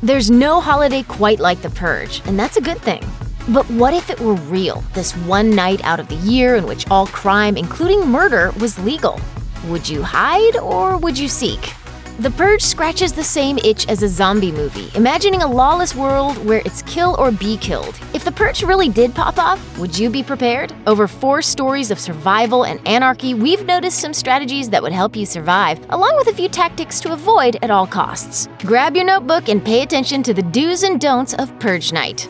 There's no holiday quite like the Purge, and that's a good thing. But what if it were real, this one night out of the year in which all crime, including murder, was legal? Would you hide or would you seek? The Purge scratches the same itch as a zombie movie, imagining a lawless world where it's kill or be killed. If the Purge really did pop off, would you be prepared? Over 4 stories of survival and anarchy, we've noticed some strategies that would help you survive, along with a few tactics to avoid at all costs. Grab your notebook and pay attention to the do's and don'ts of Purge Night.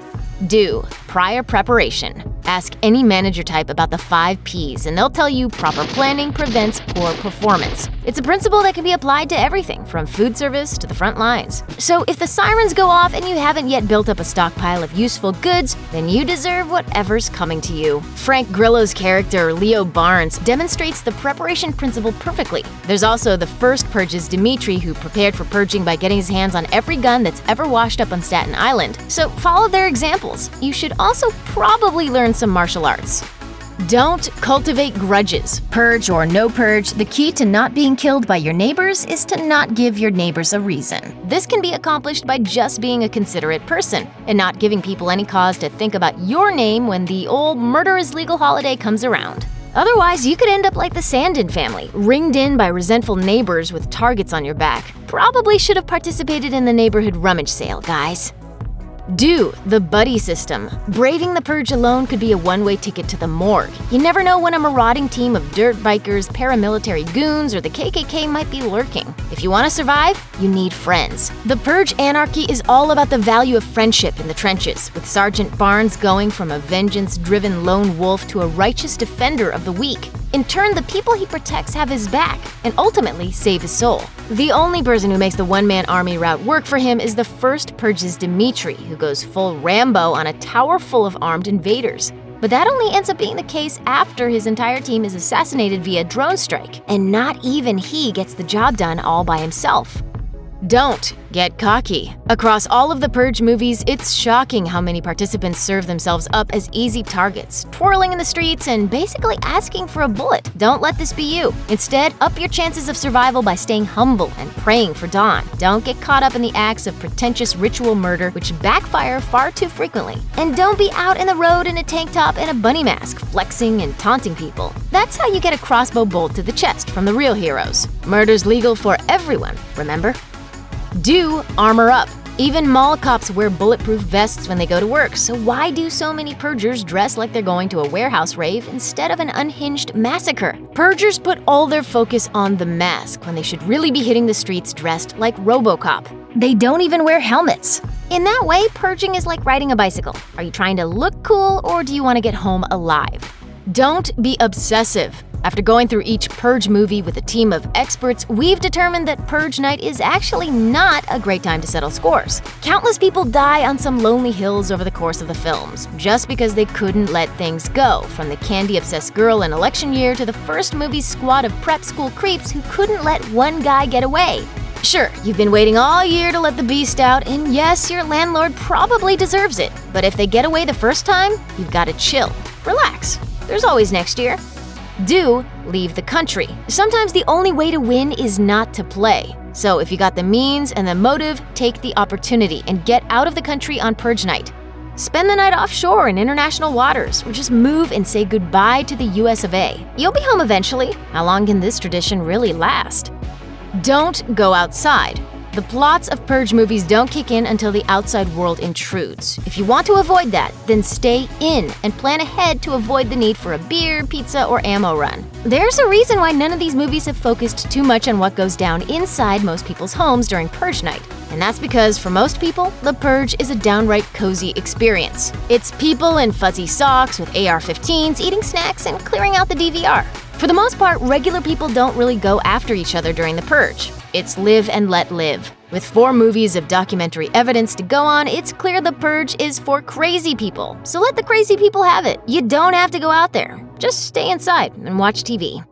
Do. Prior preparation. Ask any manager type about the 5 Ps, and they'll tell you proper planning prevents poor performance. It's a principle that can be applied to everything, from food service to the front lines. So if the sirens go off and you haven't yet built up a stockpile of useful goods, then you deserve whatever's coming to you. Frank Grillo's character, Leo Barnes, demonstrates the preparation principle perfectly. There's also the first Purge's Dimitri, who prepared for purging by getting his hands on every gun that's ever washed up on Staten Island. So follow their examples. You should also probably learn some martial arts. Don't cultivate grudges. Purge or no purge, the key to not being killed by your neighbors is to not give your neighbors a reason. This can be accomplished by just being a considerate person and not giving people any cause to think about your name when the old murder is legal holiday comes around. Otherwise, you could end up like the Sandin family, ringed in by resentful neighbors with targets on your back. Probably should have participated in the neighborhood rummage sale, guys. Do. The buddy system. Braving the Purge alone could be a one-way ticket to the morgue. You never know when a marauding team of dirt bikers, paramilitary goons, or the KKK might be lurking. If you want to survive, you need friends. The Purge anarchy is all about the value of friendship in the trenches, with Sergeant Barnes going from a vengeance-driven lone wolf to a righteous defender of the weak. In turn, the people he protects have his back, and ultimately save his soul. The only person who makes the one-man army route work for him is the first Purge's Dimitri, who goes full Rambo on a tower full of armed invaders. But that only ends up being the case after his entire team is assassinated via drone strike, and not even he gets the job done all by himself. Don't get cocky. Across all of the Purge movies, it's shocking how many participants serve themselves up as easy targets, twirling in the streets and basically asking for a bullet. Don't let this be you. Instead, up your chances of survival by staying humble and praying for dawn. Don't get caught up in the acts of pretentious ritual murder, which backfire far too frequently. And don't be out in the road in a tank top and a bunny mask, flexing and taunting people. That's how you get a crossbow bolt to the chest from the real heroes. Murder's legal for everyone, remember? Do armor up. Even mall cops wear bulletproof vests when they go to work, so why do so many purgers dress like they're going to a warehouse rave instead of an unhinged massacre? Purgers put all their focus on the mask when they should really be hitting the streets dressed like RoboCop. They don't even wear helmets. In that way, purging is like riding a bicycle. Are you trying to look cool or do you want to get home alive? Don't be obsessive. After going through each Purge movie with a team of experts, we've determined that Purge Night is actually not a great time to settle scores. Countless people die on some lonely hills over the course of the films, just because they couldn't let things go, from the candy-obsessed girl in election year to the first movie's squad of prep school creeps who couldn't let one guy get away. Sure, you've been waiting all year to let the beast out, and yes, your landlord probably deserves it. But if they get away the first time, you've got to chill. Relax. There's always next year. Do leave the country. Sometimes the only way to win is not to play. So if you got the means and the motive, take the opportunity and get out of the country on Purge Night. Spend the night offshore in international waters, or just move and say goodbye to the US of A. You'll be home eventually. How long can this tradition really last? Don't go outside. The plots of Purge movies don't kick in until the outside world intrudes. If you want to avoid that, then stay in and plan ahead to avoid the need for a beer, pizza, or ammo run. There's a reason why none of these movies have focused too much on what goes down inside most people's homes during Purge Night. And that's because, for most people, the Purge is a downright cozy experience. It's people in fuzzy socks with AR-15s, eating snacks, and clearing out the DVR. For the most part, regular people don't really go after each other during the Purge. It's live and let live. With 4 movies of documentary evidence to go on, it's clear the Purge is for crazy people. So let the crazy people have it. You don't have to go out there. Just stay inside and watch TV.